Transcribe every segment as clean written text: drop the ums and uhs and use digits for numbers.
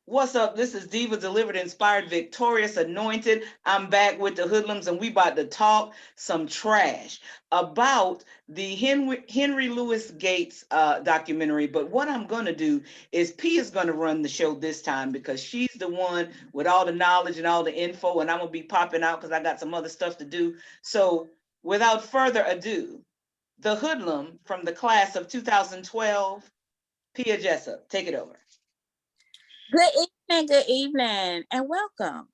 What's up? This is Diva Delivered, Inspired, Victorious, Anointed. I'm back with the Hoodlums, and we about to talk some trash about the Henry Louis Gates documentary. But what I'm going to do is P is going to run the show this time because she's the one with all the knowledge and all the info, and I'm going to be popping out because I got some other stuff to do. So without further ado, the Hoodlum from the class of 2012, Pia Jessup, take it over. Good evening, and welcome.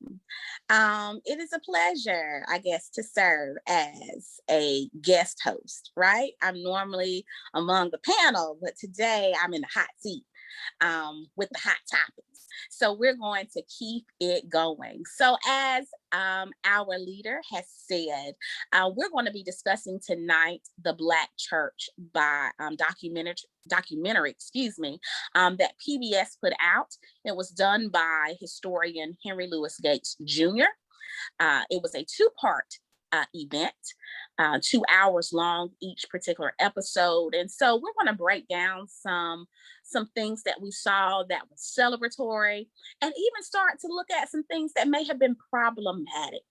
It is a pleasure, I guess, to serve as a guest host, right? I'm normally among the panel, but today I'm in the hot seat with the hot topics. So we're going to keep it going. So as our leader has said, we're going to be discussing tonight The Black Church by documentary, that PBS put out. It was done by historian Henry Louis Gates Jr. It was a two-part event, 2 hours long each particular episode. And so we're going to break down some things that we saw that was celebratory, and even start to look at some things that may have been problematic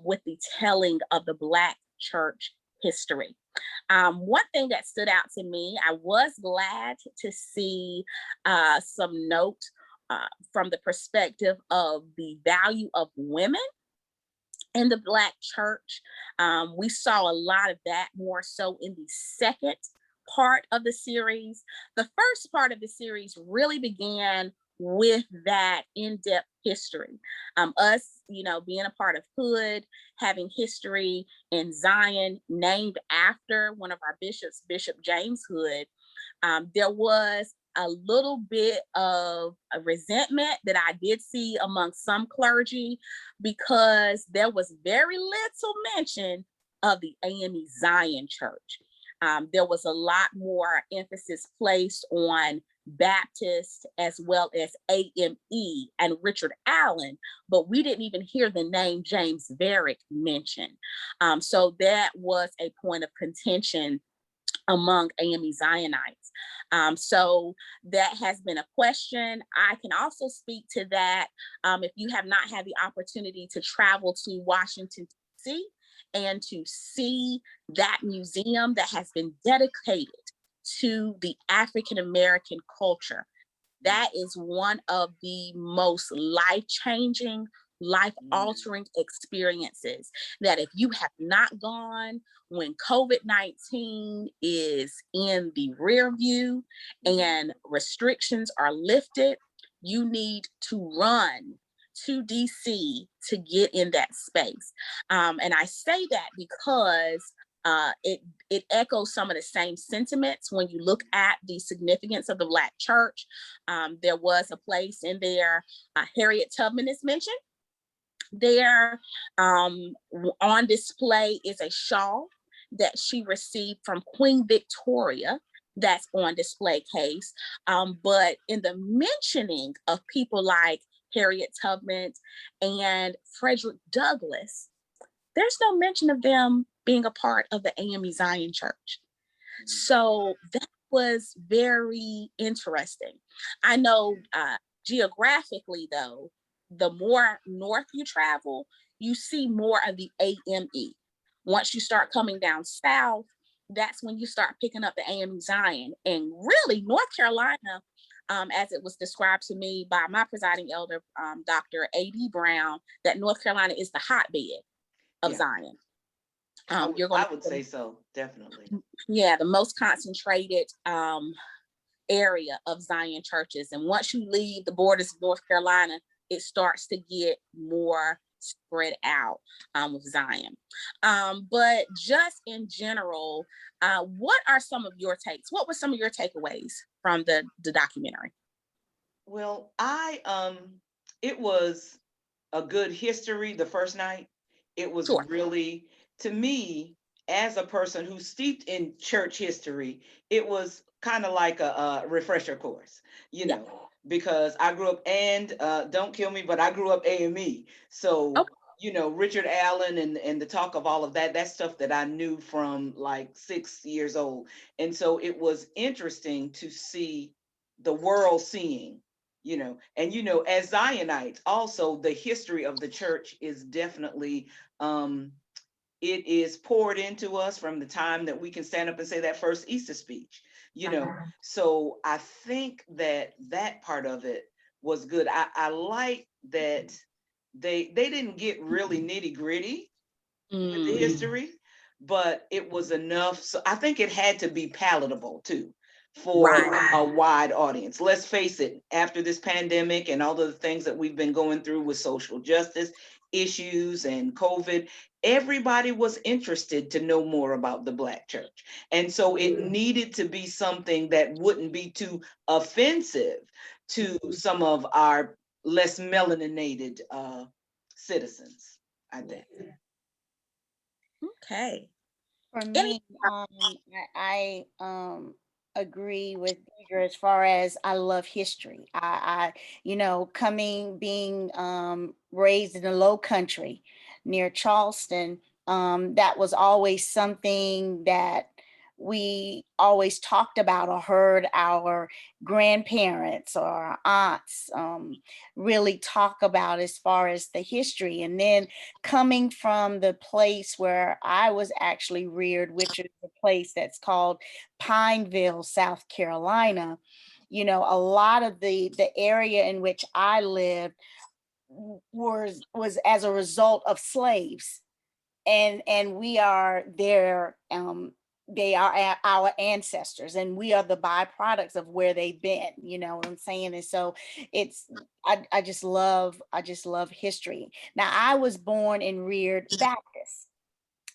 with the telling of the Black church history. One thing that stood out to me, I was glad to see some note from the perspective of the value of women in the Black church. We saw a lot of that more so in the second part of the series. The first part of the series really began with that in-depth history. Us, being a part of Hood, having history in Zion named after one of our bishops, Bishop James Hood. There was a little bit of a resentment that I did see among some clergy because there was very little mention of the AME Zion Church. There was a lot more emphasis placed on Baptist as well as AME and Richard Allen, but we didn't even hear the name James Varick mentioned. So that was a point of contention among AME Zionites. So that has been a question. I can also speak to that if you have not had the opportunity to travel to Washington, D.C., and to see that museum that has been dedicated to the African American culture. That is one of the most life-changing, life-altering experiences that if you have not gone when COVID-19 is in the rear view and restrictions are lifted, you need to run to DC to get in that space. And I say that because it echoes some of the same sentiments when you look at the significance of the Black church. There was a place in there, Harriet Tubman is mentioned. There on display is a shawl that she received from Queen Victoria that's on display case. But in the mentioning of people like Harriet Tubman and Frederick Douglass, there's no mention of them being a part of the AME Zion Church. So that was very interesting. I know geographically, though, the more north you travel, you see more of the AME. Once you start coming down south, that's when you start picking up the AME Zion. And really, North Carolina, as it was described to me by my presiding elder, Dr. A.D. Brown, that North Carolina is the hotbed of Zion. I would say so, definitely. Yeah, the most concentrated area of Zion churches. And once you leave the borders of North Carolina, it starts to get more spread out with Zion. But just in general, what are some of your takes? What were some of your takeaways from the documentary? Well, it was a good history the first night. It was really, to me, as a person who's steeped in church history, it was kind of like a refresher course, because I grew up, and don't kill me, but I grew up AME. So, Richard Allen and the talk of all of that, that's stuff that I knew from like 6 years old. And so it was interesting to see the world seeing, And as Zionites, also the history of the church is definitely, it is poured into us from the time that we can stand up and say that first Easter speech, So I think that part of it was good. I like that they didn't get really nitty gritty with the history, but it was enough. So I think it had to be palatable too for a wide audience. Let's face it, after this pandemic and all of the things that we've been going through with social justice issues and COVID, everybody was interested to know more about the Black church. And so it needed to be something that wouldn't be too offensive to some of our less melaninated citizens, I think. Okay. For me, I agree with Deidre as far as I love history. Being raised in the Low Country near Charleston, that was always something that we always talked about or heard our grandparents or our aunts really talk about as far as the history. And then coming from the place where I was actually reared, which is a place that's called Pineville, South Carolina, a lot of the area in which I lived was as a result of slaves. And we are their they are our ancestors, and we are the byproducts of where they've been, you know what I'm saying? And so I just love history. Now, I was born and reared Baptist.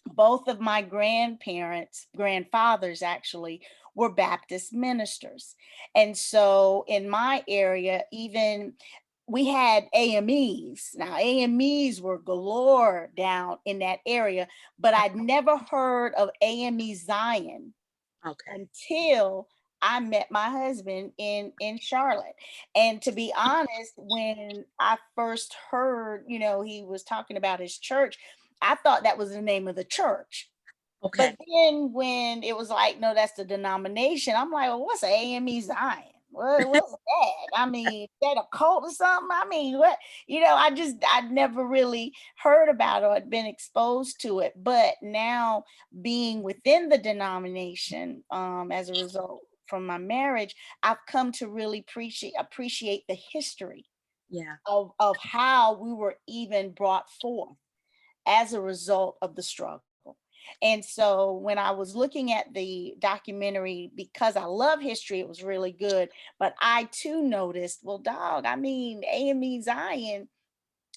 Both of my grandfathers actually were Baptist ministers. And so in my area, even we had AMEs. Now, AMEs were galore down in that area, but I'd never heard of AME Zion until I met my husband in Charlotte. And to be honest, when I first heard, he was talking about his church, I thought that was the name of the church. But then when it was like, no, that's the denomination, I'm like, well, what's AME Zion? What's that? I mean, is that a cult or something? I mean, what, I'd never really heard about it or had been exposed to it. But now being within the denomination, as a result from my marriage, I've come to really appreciate the history of how we were even brought forth as a result of the struggle. And so when I was looking at the documentary, because I love history, it was really good. But I too noticed, well, dog, I mean, AME Zion,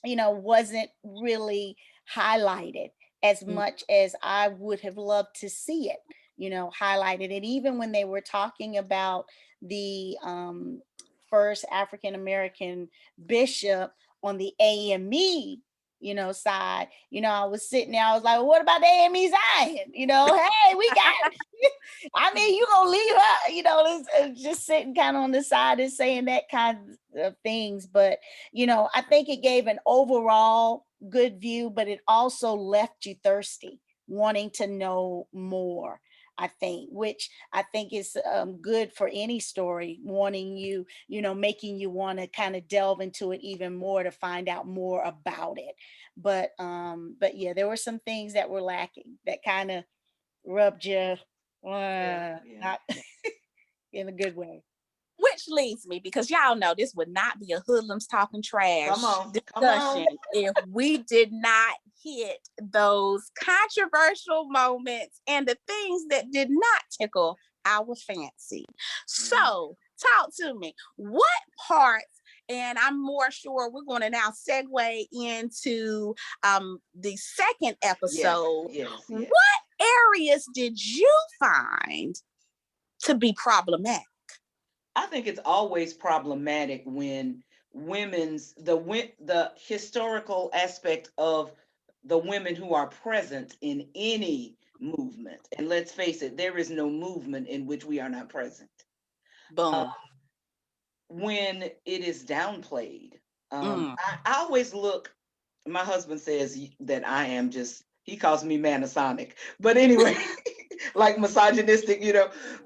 wasn't really highlighted as much as I would have loved to see it, highlighted. And even when they were talking about the first African-American bishop on the AME side, I was sitting there, I was like, well, what about the AME Zion? Hey, we got I mean, you gonna leave her, just sitting kind of on the side and saying that kind of things. But, I think it gave an overall good view, but it also left you thirsty, wanting to know more. I think, which I think is good for any story, wanting you, making you want to kind of delve into it even more to find out more about it. But yeah, there were some things that were lacking that kind of rubbed you not in a good way. Which leads me, because y'all know this would not be a Hoodlums Talking Trash discussion if we did not hit those controversial moments and the things that did not tickle our fancy. So talk to me. What parts, and I'm more sure we're going to now segue into the second episode. Yes. What areas did you find to be problematic? I think it's always problematic when the historical aspect of the women who are present in any movement. And let's face it, there is no movement in which we are not present. Boom. When it is downplayed, I always look. My husband says that I am he calls me Manasonic, but anyway, like misogynistic,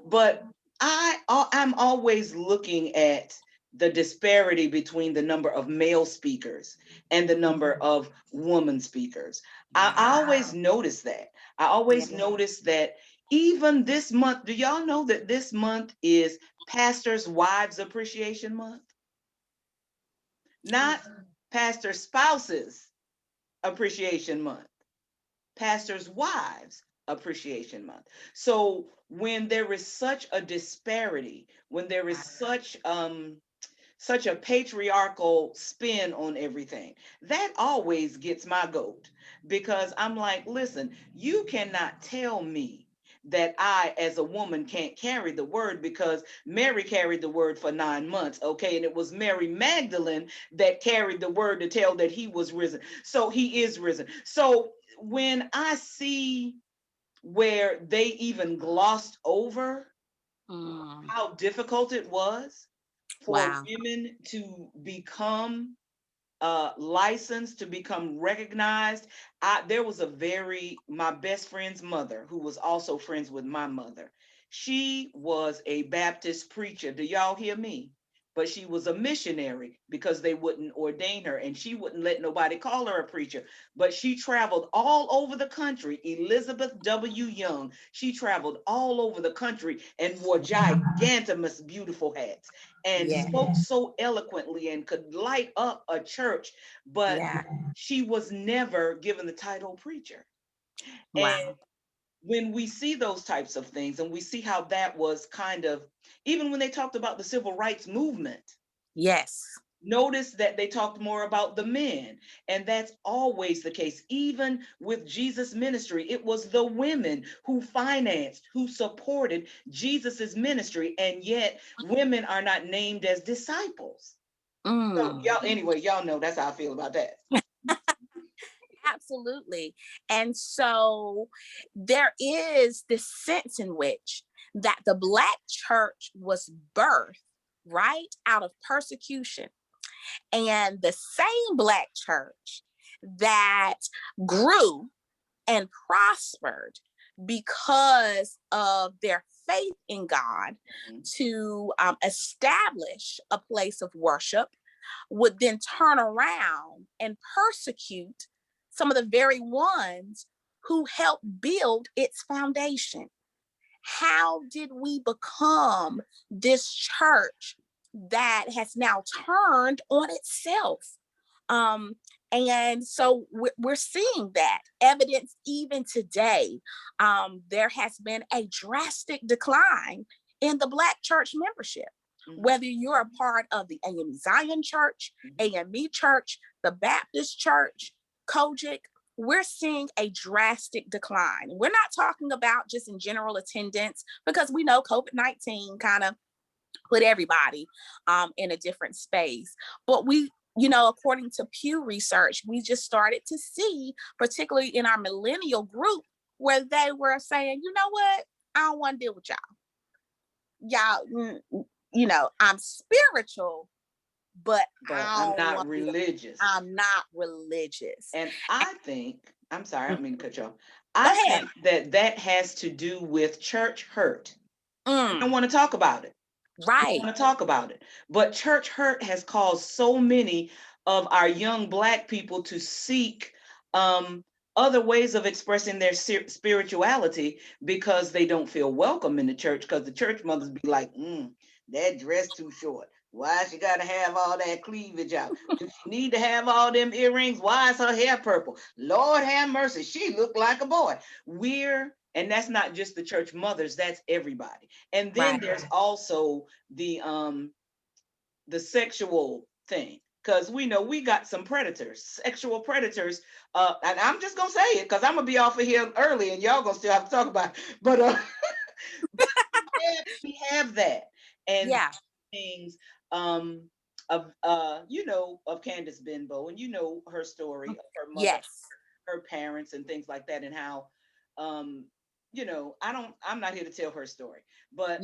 But I'm always looking at the disparity between the number of male speakers and the number of woman speakers. I always notice that. I always notice that even this month, do y'all know that this month is Pastors' Wives Appreciation Month? Not Pastor Spouses Appreciation Month. Pastors' Wives Appreciation Month. So when there is such a disparity, when there is such a patriarchal spin on everything, that always gets my goat, because I'm like, listen, you cannot tell me that I, as a woman, can't carry the word, because Mary carried the word for 9 months, okay? And it was Mary Magdalene that carried the word to tell that he was risen. So he is risen. So when I see where they even glossed over how difficult it was for Wow. women to become licensed, to become recognized. There was my best friend's mother, who was also friends with my mother. She was a Baptist preacher. Do y'all hear me? But she was a missionary, because they wouldn't ordain her, and she wouldn't let nobody call her a preacher. But she traveled all over the country. Elizabeth W. Young, she traveled all over the country and wore gigantimous, beautiful hats, and spoke so eloquently and could light up a church. But she was never given the title preacher. And Wow. when we see those types of things, and we see how that was kind of, even when they talked about the civil rights movement, Yes. notice that they talked more about the men. And that's always the case. Even with Jesus' ministry, it was the women who financed, who supported Jesus's ministry. And yet women are not named as disciples. So y'all know that's how I feel about that. Absolutely. And so there is this sense in which that the Black church was birthed right out of persecution. And the same Black church that grew and prospered because of their faith in God to establish a place of worship would then turn around and persecute some of the very ones who helped build its foundation. How did we become this church that has now turned on itself? Um, and so we're seeing that evidence even today. There has been a drastic decline in the Black church membership. Whether you're a part of the AME Zion Church, AME Church, the Baptist Church, Kojic, we're seeing a drastic decline. We're not talking about just in general attendance, because we know COVID-19 kind of put everybody in a different space. But we, according to Pew Research, we just started to see, particularly in our millennial group, where they were saying, you know what, I don't want to deal with y'all. I'm spiritual, but I'm not religious. I'm not religious. And I think, I'm sorry, I don't mean to cut you off. I think that has to do with church hurt. I don't want to talk about it. Right. I want to talk about it. But church hurt has caused so many of our young Black people to seek other ways of expressing their spirituality, because they don't feel welcome in the church, because the church mothers be like, that dress too short. Why she gotta have all that cleavage out? Do she need to have all them earrings? Why is her hair purple? Lord have mercy, she looked like a boy. And that's not just the church mothers, that's everybody. And then there's also the sexual thing, because we know we got some predators, sexual predators. And I'm just gonna say it, because I'm gonna be off of here early and y'all gonna still have to talk about it. But we have that. And things of Candace Benbow, and her story of her mother, her parents, and things like that, and how I'm not here to tell her story, but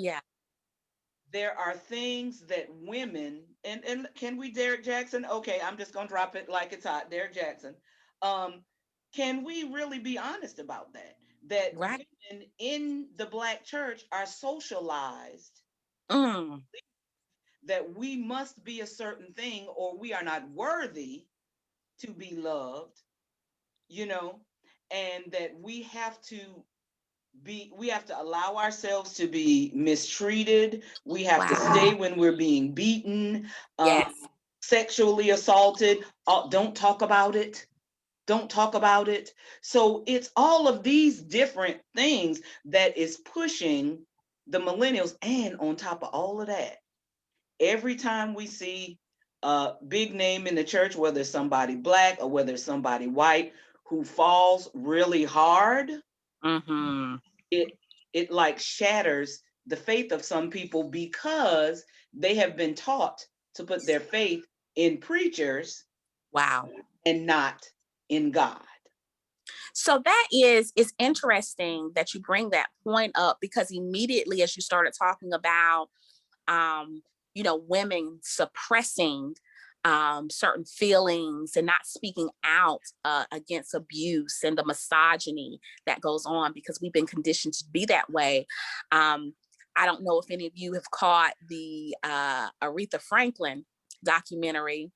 there are things that women, and can we Derek Jackson? Okay, I'm just gonna drop it like it's hot. Derek Jackson. Can we really be honest about that? That women in the Black church are socialized that we must be a certain thing or we are not worthy to be loved, you know, and that we have to allow ourselves to be mistreated. We have to stay when we're being beaten, Yes. sexually assaulted. Don't talk about it. Don't talk about it. So it's all of these different things that is pushing the millennials. And on top of all of that, every time we see a big name in the church, whether it's somebody Black or whether it's somebody white who falls really hard, it like shatters the faith of some people because they have been taught to put their faith in preachers. Wow. And not in God. So that it's interesting that you bring that point up, because immediately as you started talking about, you know, women suppressing certain feelings and not speaking out against abuse and the misogyny that goes on, because we've been conditioned to be that way. I don't know if any of you have caught the Aretha Franklin documentary,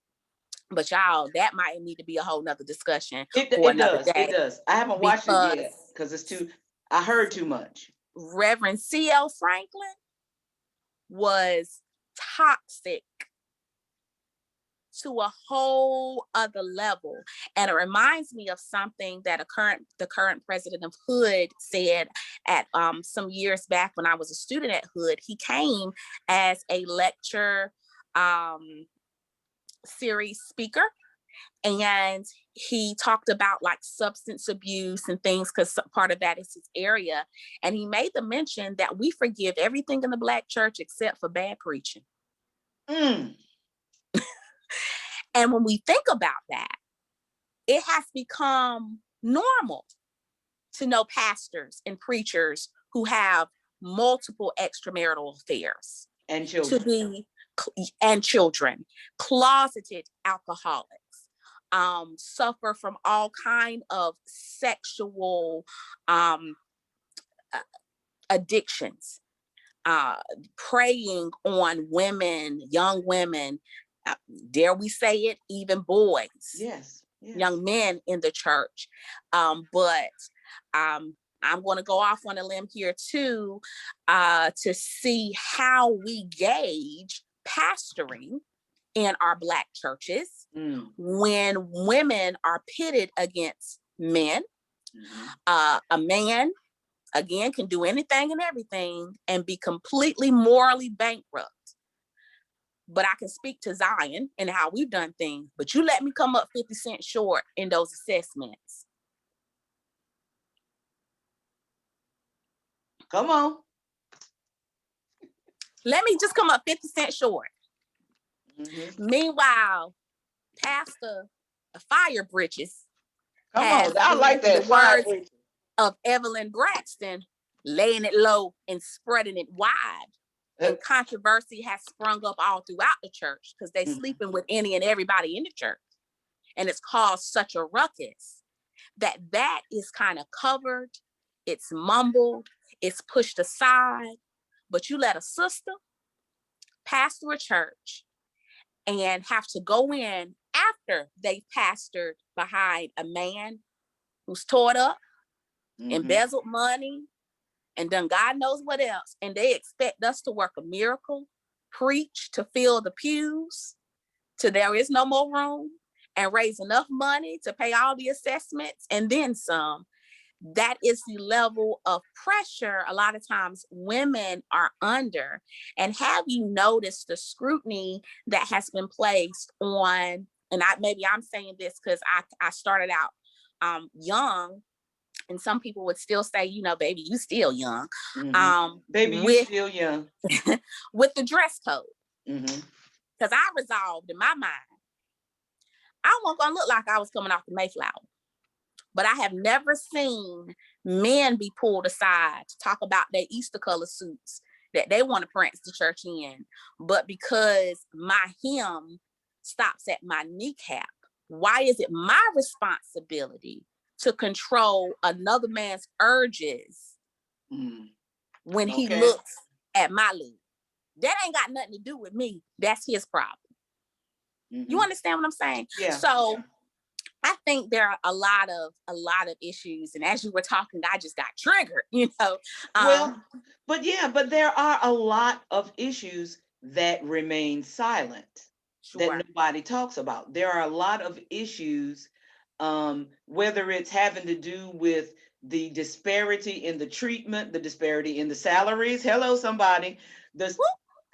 but y'all, that might need to be a whole nother discussion for another day. It does. I haven't watched it yet because it's too, I heard too much. Reverend C.L. Franklin was toxic to a whole other level. And it reminds me of something that the current president of Hood said at some years back when I was a student at Hood. He came as a lecture series speaker, and he talked about like substance abuse and things, because part of that is his area. And he made the mention that we forgive everything in the Black church except for bad preaching. And when we think about that, it has become normal to know pastors and preachers who have multiple extramarital affairs and children, closeted alcoholics, suffer from all kind of sexual addictions, preying on women, young women, dare we say it, even boys, yes. young men in the church. But I'm going to go off on a limb here too, to see how we gauge pastoring in our Black churches when women are pitted against men. A man, again, can do anything and everything and be completely morally bankrupt. But I can speak to Zion and how we've done things, but you let me come up 50 cents short in those assessments. Come on. Let me just come up 50 cents short. Meanwhile, Pastor Fire Britches, come on, I like that. The words of Evelyn Braxton, laying it low and spreading it wide. And controversy has sprung up all throughout the church because they're sleeping with any and everybody in the church. And it's caused such a ruckus that is kind of covered, it's mumbled, it's pushed aside. But you let a sister pastor a church and have to go in after they pastored behind a man who's tore up, embezzled money, and done God knows what else. And they expect us to work a miracle, preach to fill the pews till there is no more room, and raise enough money to pay all the assessments and then some. That is the level of pressure a lot of times women are under. And have you noticed the scrutiny that has been placed on, and maybe I'm saying this because I started out young, and some people would still say, you know, baby, you still young. Baby, you still young. With the dress code. Because I resolved in my mind, I wasn't going to look like I was coming off the Mayflower. But I have never seen men be pulled aside to talk about their Easter color suits that they want to prance the church in. But because my hem stops at my kneecap, why is it my responsibility to control another man's urges when he looks at my lube? That ain't got nothing to do with me. That's his problem. Mm-hmm. You understand what I'm saying? Yeah. So I think there are a lot of issues. And as you were talking, I just got triggered, you know. Well, but there are a lot of issues that remain silent that Sure. nobody talks about. There are a lot of issues, whether it's having to do with the disparity in the treatment, the disparity in the salaries. Hello, somebody.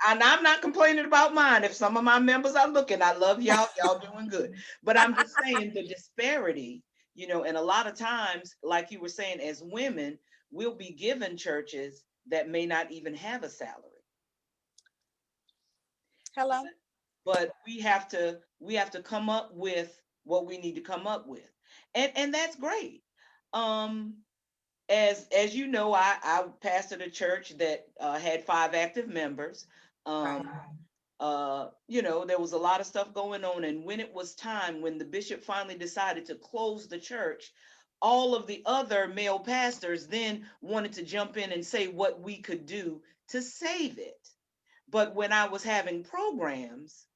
And I'm not complaining about mine. If some of my members are looking, I love y'all. Y'all doing good. But I'm just saying the disparity, you know, and a lot of times, like you were saying, as women, we'll be given churches that may not even have a salary. Hello. But we have to come up with what we need to come up with. And that's great. As you know, I pastored a church that had 5 active members. You know, there was a lot of stuff going on, and when it was time, when the bishop finally decided to close the church, all of the other male pastors then wanted to jump in and say what we could do to save it. But when I was having programs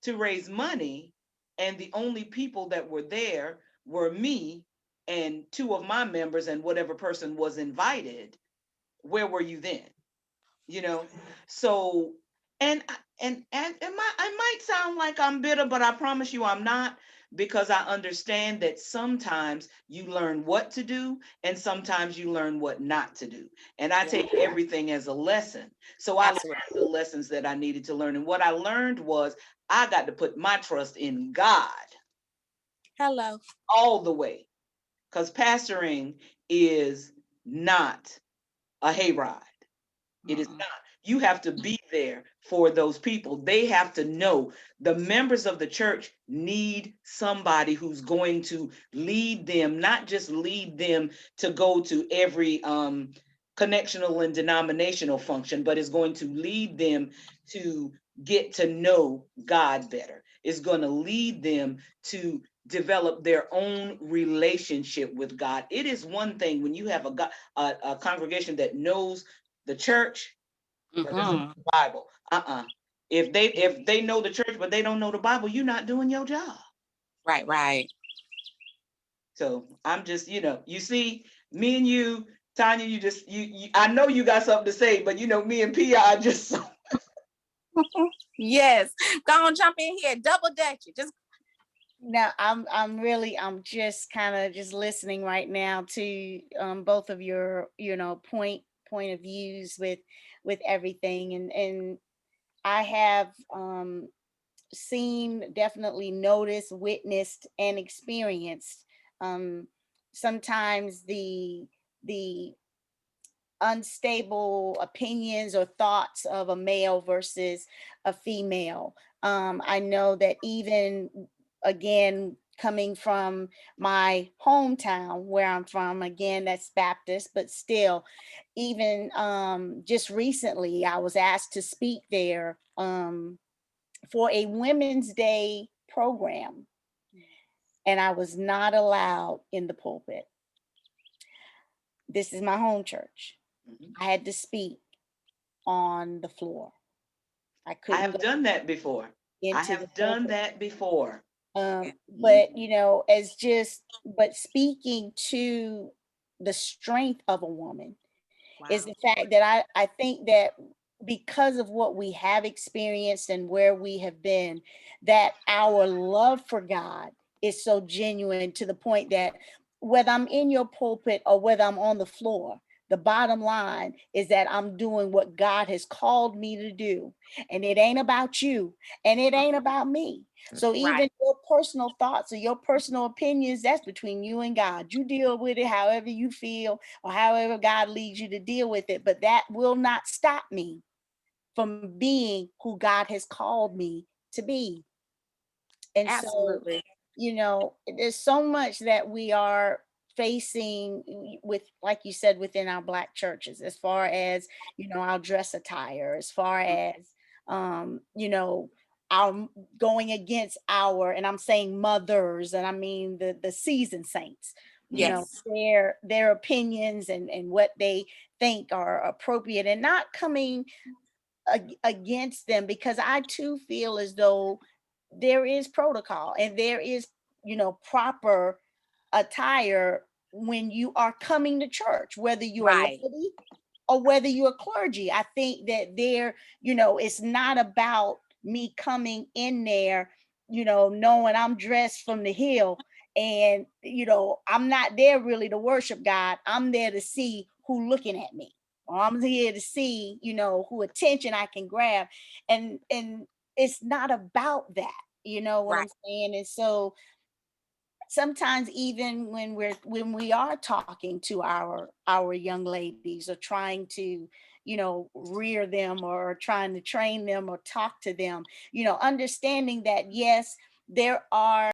to raise money, and the only people that were there were me and 2 of my members and whatever person was invited, where were you then? You know, so and I might sound like I'm bitter, but I promise you I'm not, because I understand that sometimes you learn what to do and sometimes you learn what not to do. And I take everything as a lesson. So I learned the lessons that I needed to learn. And what I learned was I got to put my trust in God. Hello. All the way. Because pastoring is not a hayride. It is not. You have to be there for those people. They have to know. The members of the church need somebody who's going to lead them, not just lead them to go to every connectional and denominational function, but is going to lead them to get to know God better. It's going to lead them to develop their own relationship with God. It is one thing when you have a congregation that knows the church, but doesn't know the Bible. If they know the church but they don't know the Bible, you're not doing your job. Right. So I'm just, you know, you see, me and you, Tanya, you I know you got something to say, but you know, me and Pia are just so Yes. Go on, jump in here. Double dutch it. Just now I'm just kind of just listening right now to both of your, you know, point of views with everything, and I have seen, definitely noticed, witnessed, and experienced sometimes the unstable opinions or thoughts of a male versus a female. I know that even, again, coming from my hometown where I'm from, again, that's Baptist, but still, even just recently, I was asked to speak there for a Women's Day program, and I was not allowed in the pulpit. This is my home church. I had to speak on the floor. I couldn't. I have done that before. But you know, but speaking to the strength of a woman is the fact that I think that because of what we have experienced and where we have been, that our love for God is so genuine to the point that whether I'm in your pulpit or whether I'm on the floor, the bottom line is that I'm doing what God has called me to do. And it ain't about you and it ain't about me. So even your personal thoughts or your personal opinions, that's between you and God. You deal with it however you feel or however God leads you to deal with it. But that will not stop me from being who God has called me to be. And absolutely. So, you know, there's so much that we are facing with, like you said, within our Black churches, as far as, you know, our dress attire, as far as, you know, our going against our, and I'm saying mothers, and I mean the seasoned saints, you know, their opinions and what they think are appropriate, and not coming against them, because I too feel as though there is protocol and there is, proper attire when you are coming to church, whether you are Right. laity or whether you're clergy. I think that it's not about me coming in there, knowing I'm dressed from the hill, and I'm not there really to worship God. I'm there to see who looking at me. Or I'm here to see, who attention I can grab. And it's not about that. You know what Right. I'm saying? And so sometimes even when we are talking to our young ladies, or trying to rear them, or trying to train them, or talk to them, understanding that yes, there are